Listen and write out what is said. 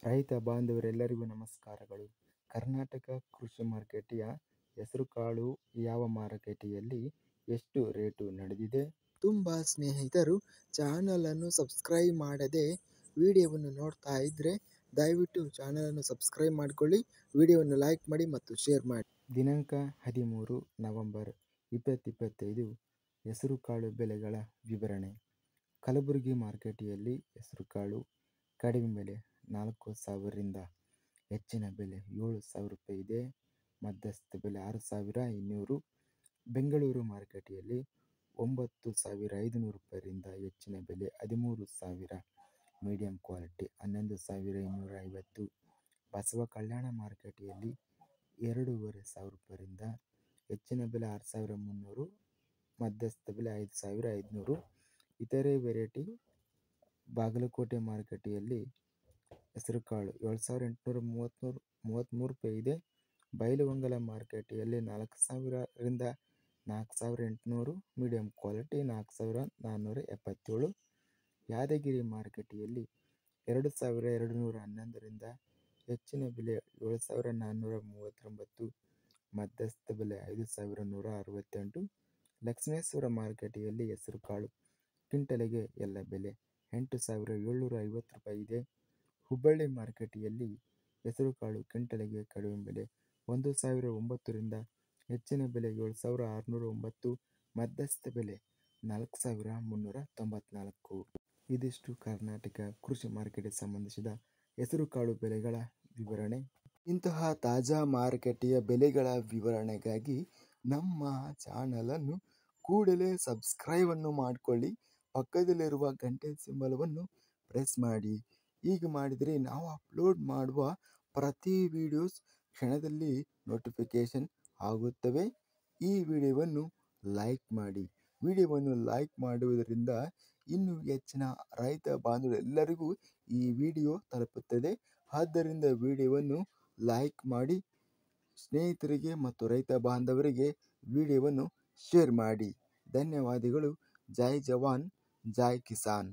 ರೈತ ಬಾಂಧವರೆಲ್ಲರಿಗೂ ನಮಸ್ಕಾರಗಳು. ಕರ್ನಾಟಕ ಕೃಷಿ ಮಾರುಕಟ್ಟೆಯ ಹೆಸರುಕಾಳು ಯಾವ ಮಾರುಕಟ್ಟೆಯಲ್ಲಿ ಎಷ್ಟು ರೇಟು ನಡೆದಿದೆ? ತುಂಬ ಸ್ನೇಹಿತರು ಚಾನಲನ್ನು ಸಬ್ಸ್ಕ್ರೈಬ್ ಮಾಡದೆ ವಿಡಿಯೋವನ್ನು ನೋಡ್ತಾ ಇದ್ದರೆ ದಯವಿಟ್ಟು ಚಾನಲನ್ನು ಸಬ್ಸ್ಕ್ರೈಬ್ ಮಾಡಿಕೊಳ್ಳಿ, ವಿಡಿಯೋವನ್ನು ಲೈಕ್ ಮಾಡಿ ಮತ್ತು ಶೇರ್ ಮಾಡಿ. ದಿನಾಂಕ 13 ನವೆಂಬರ್ 2025 ಹೆಸರುಕಾಳು ಬೆಲೆಗಳ ವಿವರಣೆ. ಕಲಬುರಗಿ ಮಾರುಕಟ್ಟೆಯಲ್ಲಿ ಹೆಸರುಕಾಳು ಕಡಿಮೆ ಬೆಲೆ 4,000 ರಿಂದ ಹೆಚ್ಚಿನ ಬೆಲೆ 7,000 ರೂಪಾಯಿ ಇದೆ. ಮಧ್ಯಸ್ಥ ಬೆಲೆ 6,200. ಬೆಂಗಳೂರು ಮಾರುಕಟ್ಟೆಯಲ್ಲಿ 9,500 ರೂಪಾಯಿರಿಂದ ಹೆಚ್ಚಿನ ಬೆಲೆ 13,000. Medium quality 11,250. ಬಸವ ಕಲ್ಯಾಣ ಮಾರುಕಟ್ಟೆಯಲ್ಲಿ 2,500 ರೂಪಾಯಿರಿಂದ ಹೆಚ್ಚಿನ ಬೆಲೆ 6,300, ಮಧ್ಯಸ್ಥ ಬೆಲೆ 5,500. ಇತರೆ ವೆರೈಟಿ ಬಾಗಲಕೋಟೆ ಮಾರುಕಟ್ಟೆಯಲ್ಲಿ ಹೆಸರುಕಾಳು 7,833 ರೂಪಾಯಿ ಇದೆ. ಬೈಲಹೊಂಗಲ ಮಾರುಕಟ್ಟೆಯಲ್ಲಿ 4,000 ರಿಂದ 4,800, ಮೀಡಿಯಂ ಕ್ವಾಲಿಟಿ 4,477. ಯಾದಗಿರಿ ಮಾರುಕಟ್ಟೆಯಲ್ಲಿ 2,211 ರಿಂದ ಹೆಚ್ಚಿನ ಬೆಲೆ 7,439, ಮಧ್ಯಸ್ಥ ಬೆಲೆ 5,168. ಲಕ್ಷ್ಮೇಶ್ವರ ಮಾರುಕಟ್ಟೆಯಲ್ಲಿ ಹೆಸರುಕಾಳು ಕ್ವಿಂಟಲಿಗೆ ಎಲ್ಲ ಬೆಲೆ 8,750 ರೂಪಾಯಿ ಇದೆ. ಹುಬ್ಬಳ್ಳಿ ಮಾರುಕಟ್ಟೆಯಲ್ಲಿ ಹೆಸರುಕಾಳು ಕ್ವಿಂಟಲಿಗೆ ಕಡಿಮೆ ಬೆಲೆ 1,009 ರಿಂದ ಹೆಚ್ಚಿನ ಬೆಲೆ 7,609, ಮಧ್ಯಸ್ಥ ಬೆಲೆ 4,394. ಇದಿಷ್ಟು ಕರ್ನಾಟಕ ಕೃಷಿ ಮಾರುಕಟ್ಟೆಗೆ ಸಂಬಂಧಿಸಿದ ಹೆಸರುಕಾಳು ಬೆಲೆಗಳ ವಿವರಣೆ. ಇಂತಹ ತಾಜಾ ಮಾರುಕಟ್ಟೆಯ ಬೆಲೆಗಳ ವಿವರಣೆಗಾಗಿ ನಮ್ಮ ಚಾನಲನ್ನು ಕೂಡಲೇ ಸಬ್ಸ್ಕ್ರೈಬನ್ನು ಮಾಡಿಕೊಳ್ಳಿ, ಪಕ್ಕದಲ್ಲಿರುವ ಗಂಟೆ ಸಿಂಬಲವನ್ನು ಪ್ರೆಸ್ ಮಾಡಿ. ಹೀಗೆ ಮಾಡಿದರೆ ನಾವು ಅಪ್ಲೋಡ್ ಮಾಡುವ ಪ್ರತಿ ವಿಡಿಯೋಸ್ ಕ್ಷಣದಲ್ಲಿ ನೋಟಿಫಿಕೇಶನ್ ಆಗುತ್ತವೆ. ಈ ವಿಡಿಯೋವನ್ನು ಲೈಕ್ ಮಾಡಿ. ವಿಡಿಯೋವನ್ನು ಲೈಕ್ ಮಾಡುವುದರಿಂದ ಇನ್ನೂ ಹೆಚ್ಚಿನ ರೈತ ಬಾಂಧವರೆಲ್ಲರಿಗೂ ಈ ವಿಡಿಯೋ ತಲುಪುತ್ತದೆ. ಆದ್ದರಿಂದ ವಿಡಿಯೋವನ್ನು ಲೈಕ್ ಮಾಡಿ, ಸ್ನೇಹಿತರಿಗೆ ಮತ್ತು ರೈತ ಬಾಂಧವರಿಗೆ ವಿಡಿಯೋವನ್ನು ಶೇರ್ ಮಾಡಿ. ಧನ್ಯವಾದಗಳು. ಜೈ ಜವಾನ್, ಜೈ ಕಿಸಾನ್.